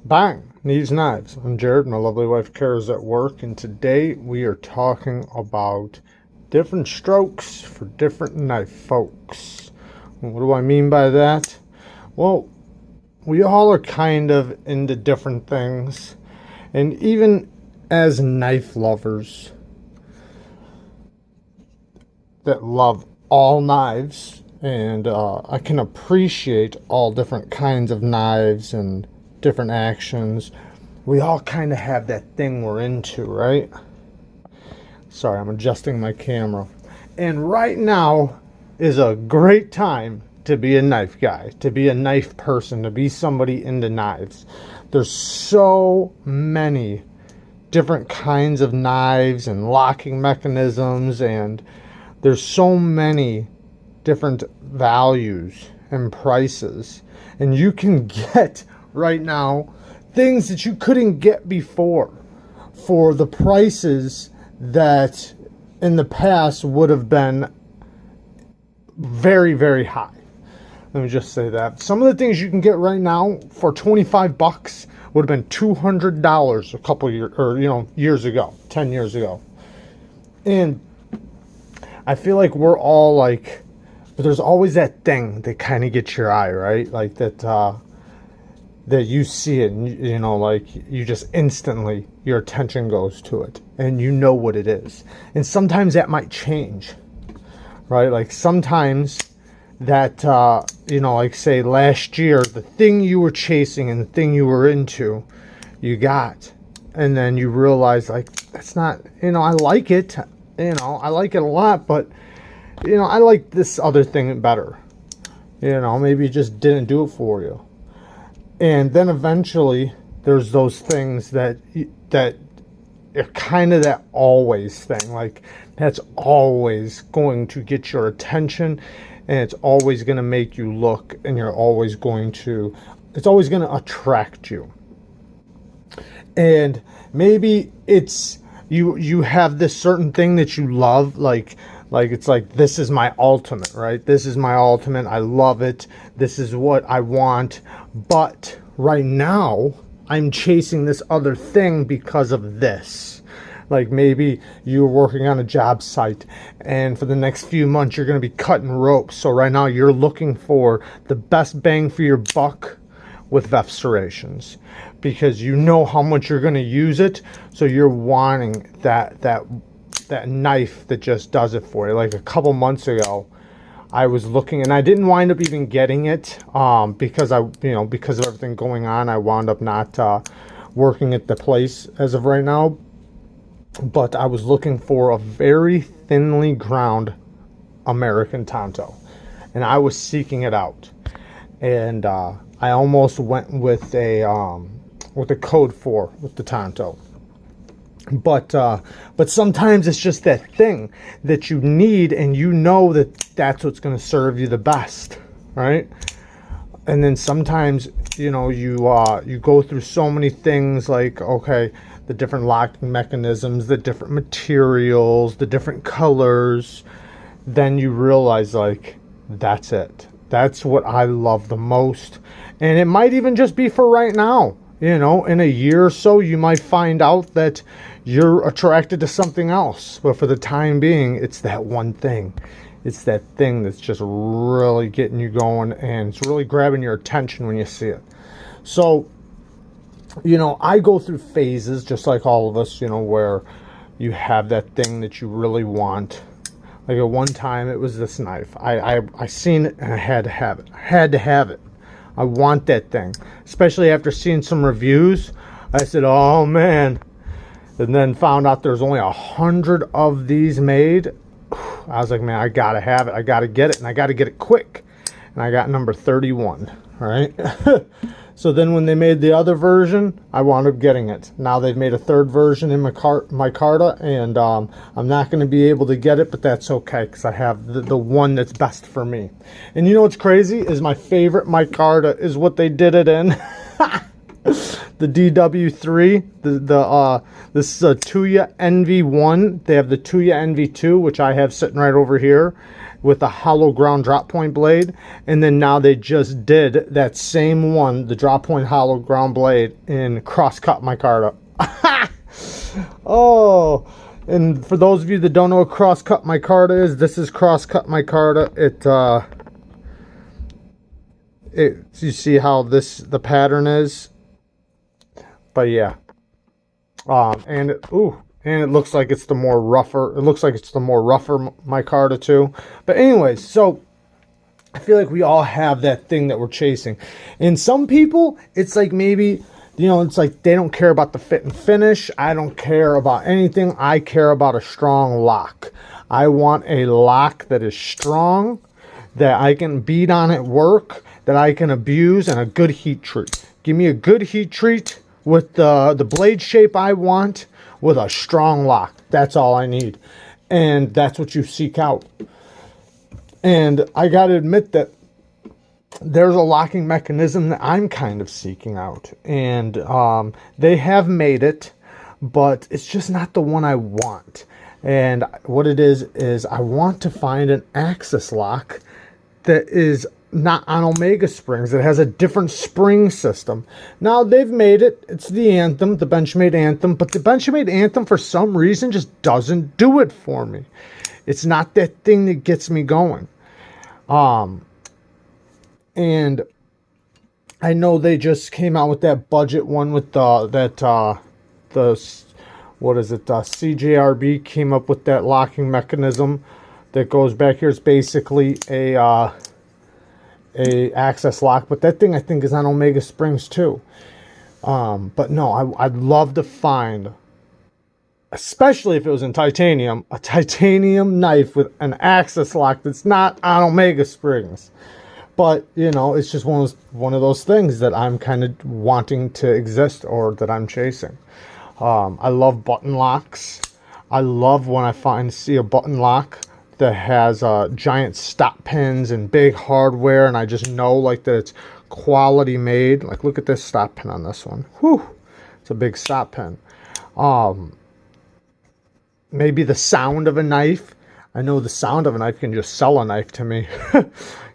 Bang! Neeves Knives. I'm Jared. My lovely wife Kara's at work, and today we are talking about different strokes for different knife folks. What do I mean by that? Well, we all are kind of into different things, and even as knife lovers that love all knives, and I can appreciate all different kinds of knives and different actions. We all kind of have that thing we're into, right? Sorry, I'm adjusting my camera. And right now is a great time to be a knife guy, to be a knife person, to be somebody into knives. There's so many different kinds of knives and locking mechanisms, and there's so many different values and prices. And you can get right now things that you couldn't get before for the prices that in the past would have been very, very high. Let me just say that some of the things you can get right now for 25 bucks would have been $200 a couple years, or years ago, 10 years ago. And I feel like we're all like, but there's always that thing that kind of gets your eye, right? Like that you see it, and like you just instantly, your attention goes to it, and you know what it is. And sometimes that might change, right? Like sometimes that like say last year, the thing you were chasing and the thing you were into, you got, and then you realize like that's not, I like it, I like it a lot, but I like this other thing better. Maybe it just didn't do it for you. And then eventually there's those things that are kind of that always thing. Like that's always going to get your attention, and it's always going to make you look, and it's always going to attract you. And maybe it's you have this certain thing that you love, like it's like, this is my ultimate, right? This is my ultimate. I love it. This is what I want. But right now I'm chasing this other thing because of this. Like maybe you're working on a job site, and for the next few months you're going to be cutting ropes. So right now you're looking for the best bang for your buck with VEF serrations, because you know how much you're going to use it. So you're wanting that knife that just does it for you. Like a couple months ago, I was looking, and I didn't wind up even getting it because because of everything going on. I wound up not working at the place as of right now. But I was looking for a very thinly ground American Tonto, and I was seeking it out, and I almost went with a code 4 with the Tonto. But sometimes it's just that thing that you need, and that's what's going to serve you the best, right? And then sometimes you go through so many things, like, okay, the different locking mechanisms, the different materials, the different colors. Then you realize, like, that's it. That's what I love the most. And it might even just be for right now. In a year or so, you might find out that you're attracted to something else. But for the time being, it's that one thing. It's that thing that's just really getting you going, and it's really grabbing your attention when you see it. So, I go through phases, just like all of us, where you have that thing that you really want. Like at one time, it was this knife. I seen it, and I had to have it. I had to have it. I want that thing. Especially after seeing some reviews, I said, oh man. And then found out there's only 100 of these made. I was like, man, I gotta have it. I gotta get it, and I gotta get it quick. And I got number 31, right? So then when they made the other version, I wound up getting it. Now they've made a third version in my Carta, and I'm not going to be able to get it, but that's okay, because I have the one that's best for me. And you know what's crazy is my favorite micarta is what they did it in. The DW3, this is a Tuya NV1. They have the Tuya NV2, which I have sitting right over here. with a hollow ground drop point blade, and then now they just did that same one, the drop point hollow ground blade, in crosscut micarta. Oh, and for those of you that don't know what crosscut micarta is, this is crosscut micarta. You see how the pattern is, but yeah, and it looks like it's the more rougher. It looks like it's the more rougher micarta too. But anyways, so I feel like we all have that thing that we're chasing. And some people, it's like maybe, it's like they don't care about the fit and finish. I don't care about anything. I care about a strong lock. I want a lock that is strong, that I can beat on at work, that I can abuse, and a good heat treat. Give me a good heat treat with the blade shape I want, with a strong lock. That's all I need. And that's what you seek out. And I got to admit that there's a locking mechanism that I'm kind of seeking out. And they have made it, but it's just not the one I want. And what it is I want to find an axis lock that is not on Omega springs. It has a different spring system. Now they've made it. It's the Anthem, the Benchmade Anthem, but the Benchmade Anthem for some reason just doesn't do it for me. It's not that thing that gets me going. And I know they just came out with that budget one with CJRB came up with that locking mechanism that goes back here. It's basically a access lock, but that thing I think is on Omega springs too. But no, I'd love to find, especially if it was in titanium, a titanium knife with an access lock that's not on Omega springs. But it's just one of those things that I'm kind of wanting to exist, or that I'm chasing. I love button locks. I love when I see a button lock that has giant stop pins and big hardware, and I just know like that it's quality made. Like, look at this stop pin on this one. Whew, it's a big stop pin. Maybe the sound of a knife. I know the sound of a knife can just sell a knife to me.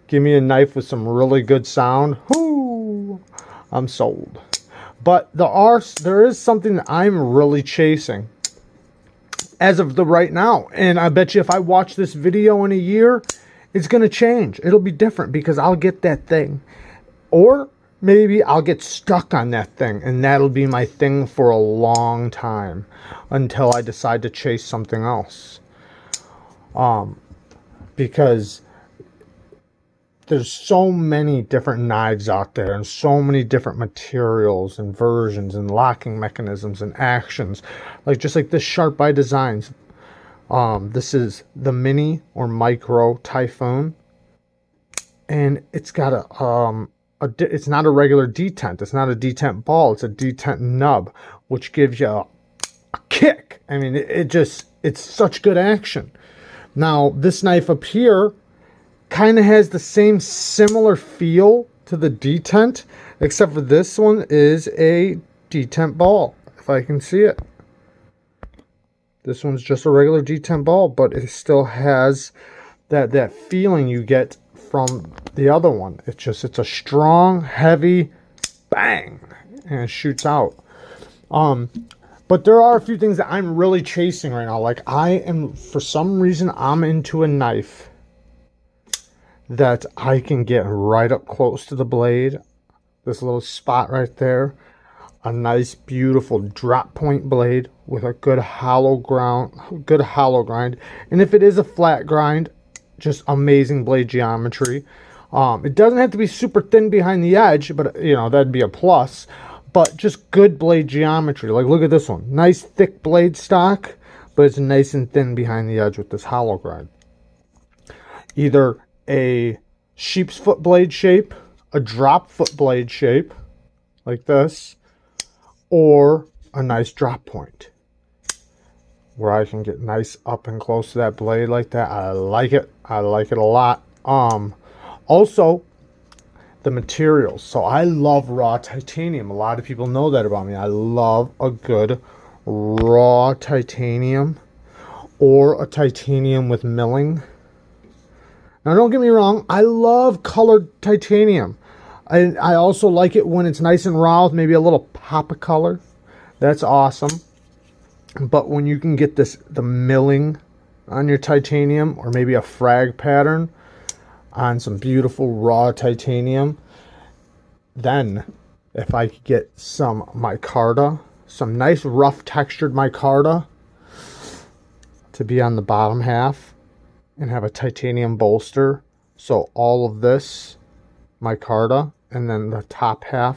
Give me a knife with some really good sound. Whoo, I'm sold. But there is something that I'm really chasing as of the right now. And I bet you if I watch this video in a year, it's going to change. It'll be different because I'll get that thing. Or maybe I'll get stuck on that thing, and that'll be my thing for a long time until I decide to chase something else. Because there's so many different knives out there, and so many different materials and versions and locking mechanisms and actions. Like, just like this Sharp by Designs. This is the mini or micro Typhoon, and it's got it's not a regular detent. It's not a detent ball. It's a detent nub, which gives you a kick. I mean, it's such good action. Now, this knife up here kind of has the same similar feel to the detent, except for this one is a detent ball, if I can see it. This one's just a regular detent ball, but it still has that feeling you get from the other one. It's a strong, heavy bang, and it shoots out. But there are a few things that I'm really chasing right now. Like, for some reason, I'm into a knife that I can get right up close to the blade. This little spot right there. A nice, beautiful drop point blade with a good hollow grind. And if it is a flat grind, just amazing blade geometry. It doesn't have to be super thin behind the edge, but that'd be a plus. But just good blade geometry. Like, look at this one. Nice thick blade stock, but it's nice and thin behind the edge with this hollow grind. Either a sheep's foot blade shape, a drop foot blade shape, like this, or a nice drop point, where I can get nice up and close to that blade like that. I like it. I like it a lot. Also, the materials. So I love raw titanium. A lot of people know that about me. I love a good raw titanium, or a titanium with milling. Now, don't get me wrong, I love colored titanium. I also like it when it's nice and raw with maybe a little pop of color. That's awesome. But when you can get the milling on your titanium, or maybe a frag pattern on some beautiful raw titanium, then if I could get some micarta, some nice rough textured micarta to be on the bottom half, and have a titanium bolster, so all of this micarta and then the top half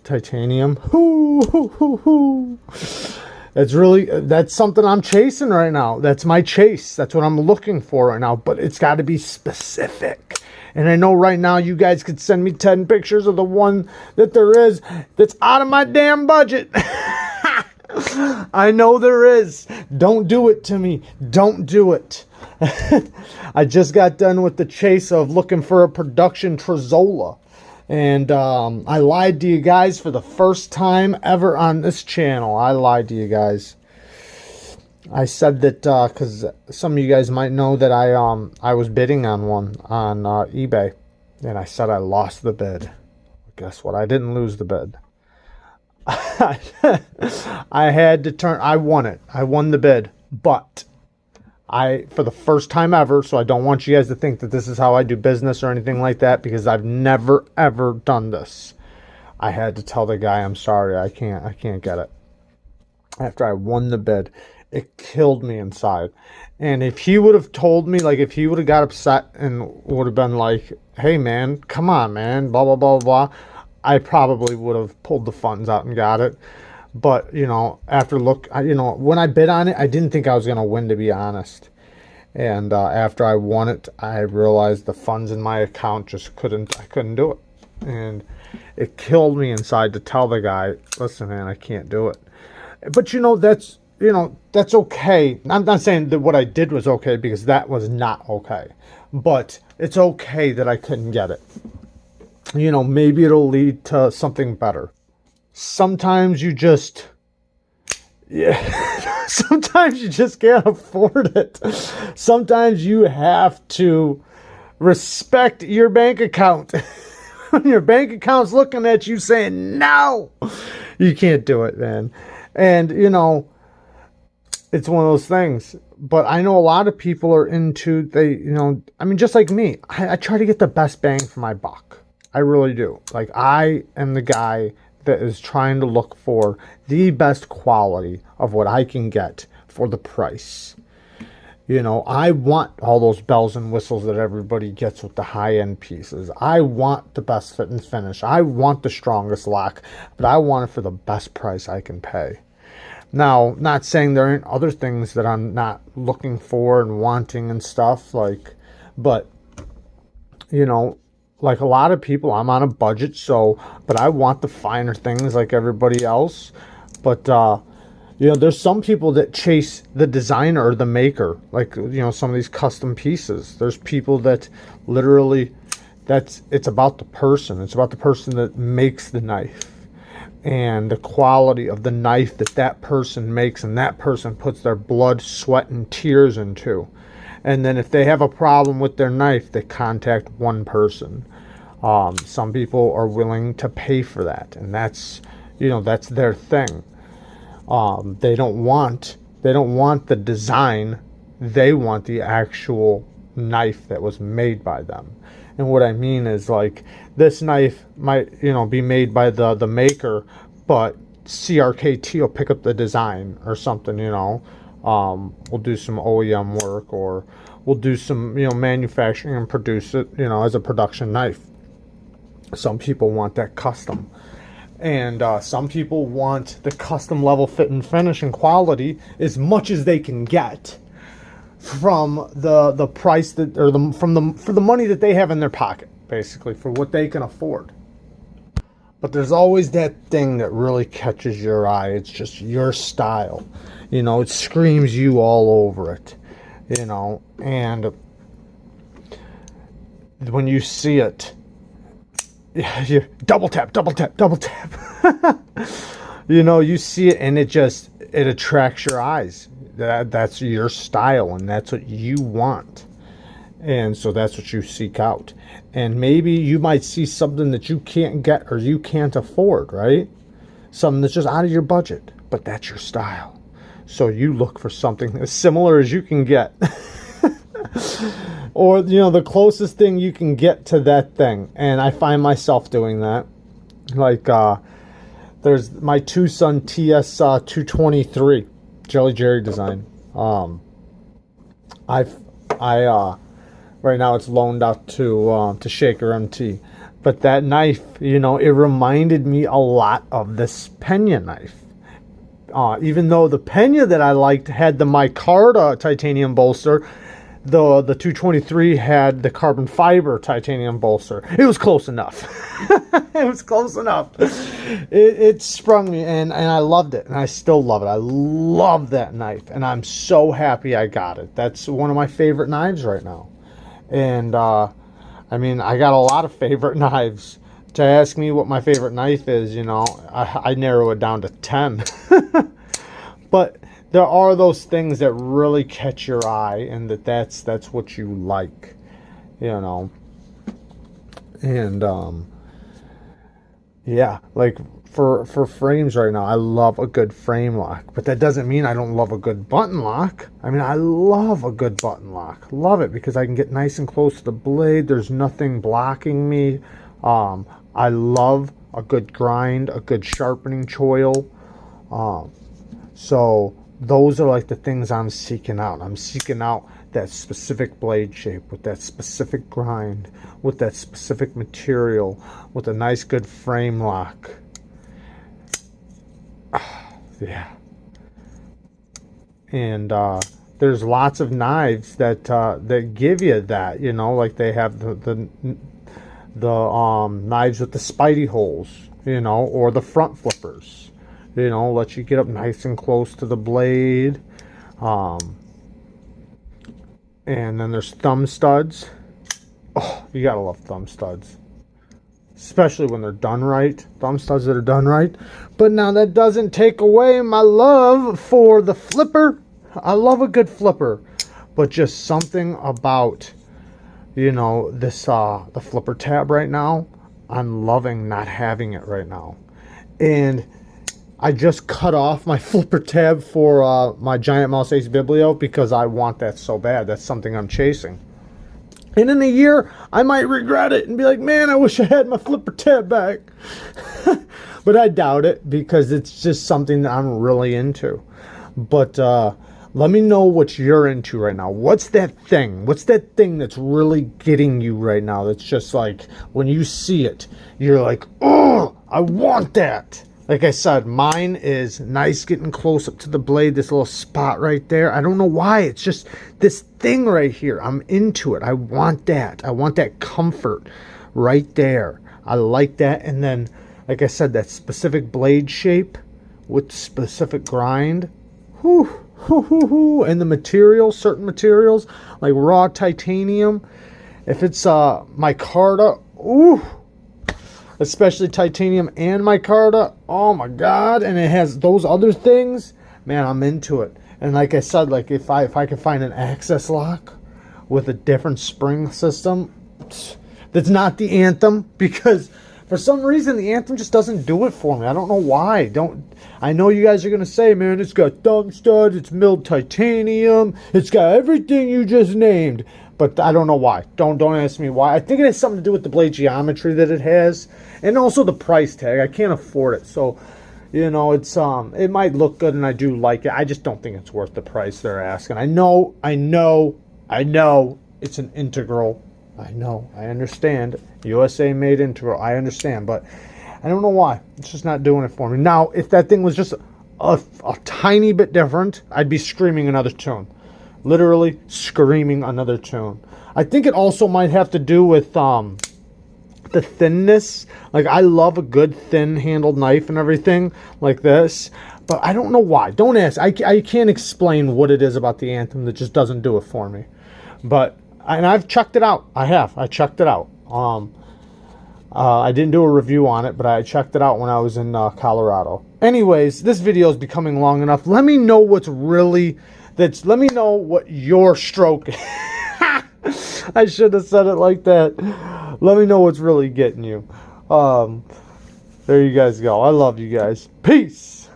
titanium. That's something I'm chasing right now. That's my chase. That's what I'm looking for right now, but it's got to be specific. And I know right now you guys could send me 10 pictures of the one that there is that's out of my damn budget. I know there is. Don't do it to me. Don't do it. I just got done with the chase of looking for a production Trezola. And I lied to you guys for the first time ever on this channel. I lied to you guys. I said that because some of you guys might know that I was bidding on one on eBay. And I said I lost the bid. Guess what? I didn't lose the bid. I had to turn. I won it. I won the bid. But for the first time ever, so I don't want you guys to think that this is how I do business or anything like that, because I've never ever done this. I had to tell the guy, I'm sorry, I can't get it. After I won the bid, it killed me inside. And if he would have told me, like if he would have got upset and would have been like, hey man, come on man, blah blah blah blah, I probably would have pulled the funds out and got it. But, you know, when I bid on it, I didn't think I was going to win, to be honest. And after I won it, I realized the funds in my account just I couldn't do it. And it killed me inside to tell the guy, listen, man, I can't do it. But, that's okay. I'm not saying that what I did was okay, because that was not okay. But it's okay that I couldn't get it. Maybe it'll lead to something better. Sometimes you just, sometimes you just can't afford it. Sometimes you have to respect your bank account. When your bank account's looking at you saying, no, you can't do it, man. And, it's one of those things. But I know a lot of people are into, just like me, I try to get the best bang for my buck. I really do. Like, I am the guy that is trying to look for the best quality of what I can get for the price. I want all those bells and whistles that everybody gets with the high-end pieces. I want the best fit and finish. I want the strongest lock, but I want it for the best price I can pay. Now, not saying there aren't other things that I'm not looking for and wanting and stuff, but, like a lot of people, I'm on a budget, but I want the finer things like everybody else. But, there's some people that chase the designer or the maker, like, some of these custom pieces. There's people that literally, it's about the person. It's about the person that makes the knife and the quality of the knife that person makes and that person puts their blood, sweat, and tears into. And then if they have a problem with their knife, they contact one person. Some people are willing to pay for that, and that's their thing. They don't want the design. They want the actual knife that was made by them. And what I mean is, like, this knife might, be made by the maker, but CRKT will pick up the design or something, We'll do some OEM work, or we'll do some, manufacturing and produce it, as a production knife. Some people want that custom. And some people want the custom level fit and finish and quality as much as they can get from the price for the money that they have in their pocket, basically, for what they can afford. But there's always that thing that really catches your eye. It's just your style. It screams you all over it. And when you see it, you double tap. You see it and it attracts your eyes. That's your style and that's what you want. And so that's what you seek out. And maybe you might see something that you can't get or you can't afford, right? Something that's just out of your budget, but that's your style. So you look for something as similar as you can get. Or, you know, the closest thing you can get to that thing. And I find myself doing that. Like, there's my Tucson TS 223 Jelly Jerry design. Right now it's loaned out to Shaker MT. But that knife, you know, it reminded me a lot of this Pena knife. Even though the Pena that I liked had the micarta titanium bolster, the 223 had the carbon fiber titanium bolster. It was close enough. It was close enough. It sprung me, and I loved it, and I still love it. I love that knife, and I'm so happy I got it. That's one of my favorite knives right now. And I mean, I got a lot of favorite knives. To ask me what my favorite knife is, you know, I narrow it down to 10. But there are those things that really catch your eye, and that's what you like, you know. And yeah, like for frames right now, I love a good frame lock, but that doesn't mean I don't love a good button lock. I mean, I love a good button lock. Love it because I can get nice and close to the blade. There's nothing blocking me. I love a good grind, a good sharpening choil. So those are like the things I'm seeking out. I'm seeking out that specific blade shape with that specific grind, with that specific material, with a nice good frame lock. Yeah. And there's lots of knives that that give you that, you know, like they have the knives with the spidey holes, you know, or the front flippers, you know, let you get up nice and close to the blade. And then there's thumb studs. Oh, you gotta love thumb studs, especially when they're done right. Thumb studs that are done right. But now that doesn't take away my love for the flipper. I love a good flipper, but just something about, you know, this the flipper tab right now, I'm loving not having it right now. And I just cut off my flipper tab for my Giant Mouse Ace Biblio because I want that so bad. That's something I'm chasing. And in a year, I might regret it and be like, man, I wish I had my flipper tab back. But I doubt it because it's just something that I'm really into. But let me know what you're into right now. What's that thing? What's that thing that's really getting you right now? That's just like, when you see it, you're like, oh, I want that. Like I said, mine is nice getting close up to the blade, this little spot right there. I don't know why. It's just this thing right here. I'm into it. I want that. I want that comfort right there. I like that. And then, like I said, that specific blade shape with specific grind. Whew, whew, whew, whew. And the materials, certain materials, like raw titanium. If it's micarta, ooh. Especially titanium and micarta, oh my god, and it has those other things, man, I'm into it. And like I said, like if I could find an access lock with a different spring system that's not the Anthem, because for some reason the Anthem just doesn't do it for me. I don't know why. I know you guys are gonna say, man, it's got thumb studs, it's milled titanium, it's got everything you just named. But I don't know why. Don't ask me why. I think it has something to do with the blade geometry that it has, and also the price tag. I can't afford it, so you know it's it might look good, and I do like it. I just don't think it's worth the price they're asking. I know. It's an integral. I know. I understand. USA made integral. I understand, but I don't know why. It's just not doing it for me. Now, if that thing was just a tiny bit different, I'd be screaming another tune. Literally screaming another tune. I think it also might have to do with the thinness. Like, I love a good thin handled knife and everything like this, but I don't know why. Don't ask. I can't explain what it is about the Anthem that just doesn't do it for me. But and I've checked it out. I checked it out. I didn't do a review on it, but I checked it out when I was in Colorado. Anyways, this video is becoming long enough. Let me know what's really let me know what your stroke I should have said it like that. Let me know what's really getting you. There you guys go. I love you guys. Peace.